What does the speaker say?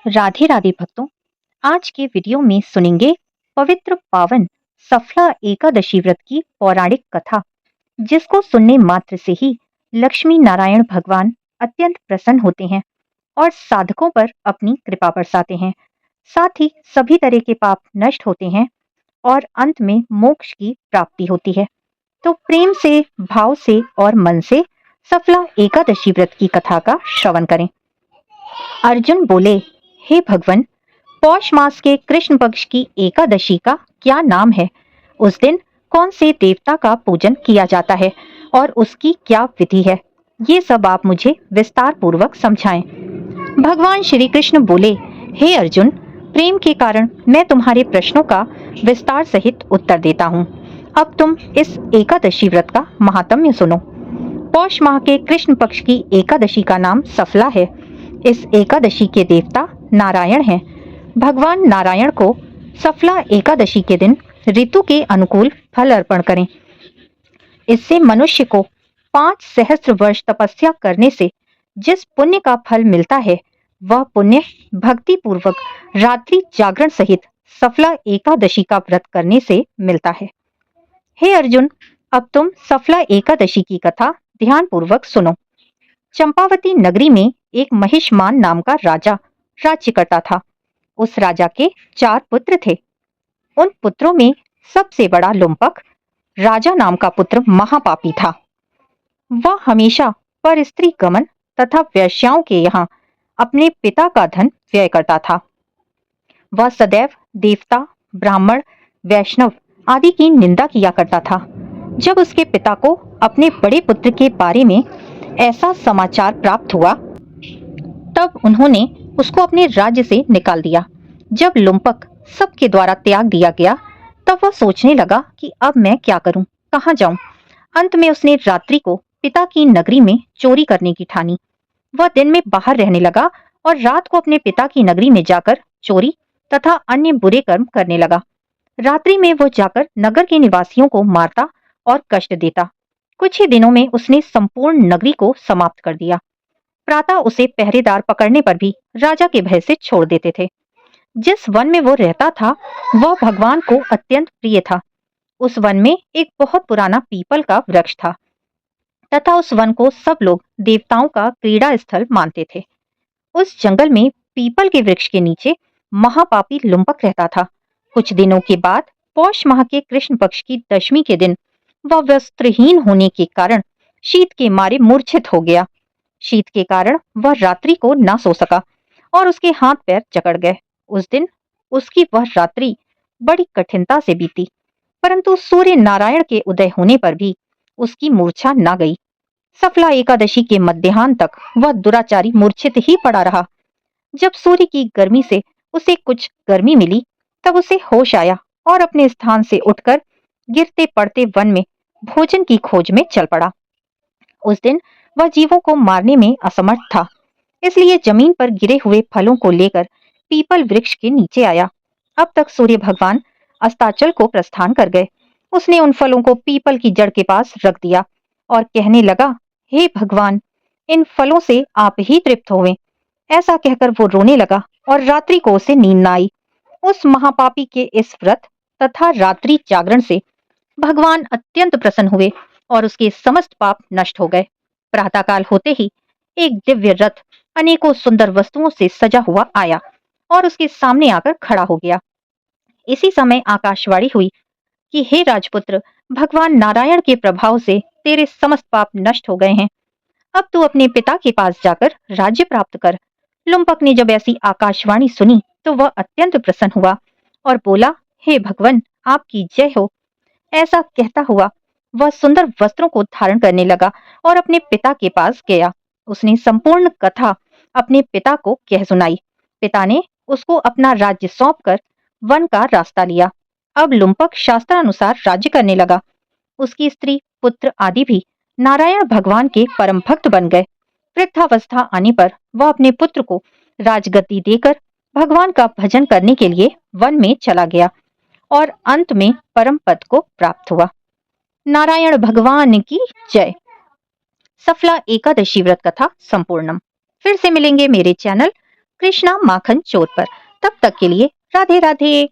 राधे राधे भक्तों। आज के वीडियो में सुनेंगे पवित्र पावन सफला एकादशी व्रत की पौराणिक कथा, जिसको सुनने मात्र से ही लक्ष्मी नारायण भगवान अत्यंत प्रसन्न होते हैं और साधकों पर अपनी कृपा बरसाते हैं। साथ ही सभी तरह के पाप नष्ट होते हैं और अंत में मोक्ष की प्राप्ति होती है। तो प्रेम से, भाव से और मन से सफला एकादशी व्रत की कथा का श्रवण करें। अर्जुन बोले, हे भगवान, पौष मास के कृष्ण पक्ष की एकादशी का क्या नाम है? उस दिन कौन से देवता का पूजन किया जाता है और उसकी क्या विधि है? ये सब आप मुझे विस्तार पूर्वक समझाएं। भगवान श्री कृष्ण बोले, हे अर्जुन, प्रेम के कारण मैं तुम्हारे प्रश्नों का विस्तार सहित उत्तर देता हूँ। अब तुम इस एकादशी व्रत का महात्म्य सुनो। पौष माह के कृष्ण पक्ष की एकादशी का नाम सफला है। इस एकादशी के देवता नारायण हैं। भगवान नारायण को सफला एकादशी के दिन ऋतु के अनुकूल फल अर्पण करें। इससे मनुष्य को 5 सहस्त्र वर्ष तपस्या करने से जिस पुण्य का फल मिलता है, वह पुण्य भक्ति पूर्वक रात्रि जागरण सहित सफला एकादशी का व्रत करने से मिलता है। हे अर्जुन, अब तुम सफला एकादशी की कथा ध्यान पूर्वक सुनो। चंपावती नगरी में एक महिषमान नाम का राजा राज्य करता था। उस राजा के 4 पुत्र थे। उन पुत्रों में सबसे बड़ा लुम्पक, राजा नाम का पुत्र, महापापी था। वह हमेशा पर स्त्री गमन तथा वेश्याओं के यहाँ अपने पिता का धन व्यय करता था। वह सदैव देवता, ब्राह्मण, वैष्णव आदि की निंदा किया करता था। जब उसके पिता को अपने बड़े पुत्र के बारे में ऐसा समाचार प्राप्त हुआ, तब उन्होंने उसको अपने राज्य से निकाल दिया। जब लुम्पक सबके द्वारा त्याग दिया गया, तब वह सोचने लगा कि अब मैं क्या करूं, कहां जाऊं। अंत में उसने रात्रि को पिता की नगरी में चोरी करने की ठानी। वह दिन में बाहर रहने लगा और रात को अपने पिता की नगरी में जाकर चोरी तथा अन्य बुरे कर्म करने लगा। रात्रि में वह जाकर नगर के निवासियों को मारता और कष्ट देता। कुछ ही दिनों में उसने संपूर्ण नगरी को समाप्त कर दिया। प्रातः उसे पहरेदार पकड़ने पर भी राजा के भय से छोड़ देते थे। जिस वन में वो रहता था, वह भगवान को अत्यंत प्रिय था। उस वन में एक बहुत पुराना पीपल का वृक्ष था तथा उस वन को सब लोग देवताओं का क्रीड़ा स्थल मानते थे। उस जंगल में पीपल के वृक्ष के नीचे महापापी लुम्पक रहता था। कुछ दिनों के बाद पौष माह के कृष्ण पक्ष की दशमी के दिन वह वस्त्रहीन होने के कारण शीत के मारे मूर्छित हो गया। शीत के कारण वह रात्रि को ना सो सका और उसके हाथ पैर जकड़ गए। उस दिन उसकी वह रात्रि बड़ी कठिनता से बीती, परंतु सूर्य नारायण के उदय होने पर भी उसकी मूर्छा ना गई। सफला एकादशी के मध्याह्न तक वह दुराचारी मूर्छित ही पड़ा रहा। जब सूर्य की गर्मी से उसे कुछ गर्मी मिली, तब उसे होश आया और अपने स्थान से उठकर गिरते पड़ते वन में भोजन की खोज में चल पड़ा। उस दिन वह जीवों को मारने में असमर्थ था, इसलिए जमीन पर गिरे हुए फलों को लेकर पीपल वृक्ष के नीचे आया। अब तक सूर्य भगवान अस्ताचल को प्रस्थान कर गए। उसने उन फलों को पीपल की जड़ के पास रख दिया और कहने लगा, हे भगवान, इन फलों से आप ही तृप्त होवें। ऐसा कहकर वो रोने लगा और रात्रि को उसे नींद न आई। उस महापापी के इस व्रत तथा रात्रि जागरण से भगवान अत्यंत प्रसन्न हुए और उसके समस्त पाप नष्ट हो गए। प्रातःकाल होते ही एक दिव्य रथ अनेकों सुंदर वस्तुओं से सजा हुआ आया और उसके सामने आकर खड़ा हो गया। इसी समय आकाशवाणी हुई कि हे राजपुत्र, भगवान नारायण के प्रभाव से तेरे समस्त पाप नष्ट हो गए हैं। अब तू अपने पिता के पास जाकर राज्य प्राप्त कर। लुम्पक ने जब ऐसी आकाशवाणी सुनी तो वह अत्यंत प्रसन्न हुआ और बोला, हे भगवान, आपकी जय हो। ऐसा कहता हुआ वह सुंदर वस्त्रों को धारण करने लगा और अपने पिता के पास गया। उसने संपूर्ण कथा अपने पिता को कह सुनाई। पिता ने उसको अपना राज्य सौंपकर वन का रास्ता लिया। अब लुम्पक शास्त्रानुसार राज्य करने लगा। उसकी स्त्री, पुत्र आदि भी नारायण भगवान के परम भक्त बन गए। वृद्धावस्था आने पर वह अपने पुत्र को राजगद्दी देकर भगवान का भजन करने के लिए वन में चला गया और अंत में परम पद को प्राप्त हुआ। नारायण भगवान की जय। सफला एकादशी व्रत कथा संपूर्णम। फिर से मिलेंगे मेरे चैनल कृष्णा माखन चोर पर। तब तक के लिए राधे राधे।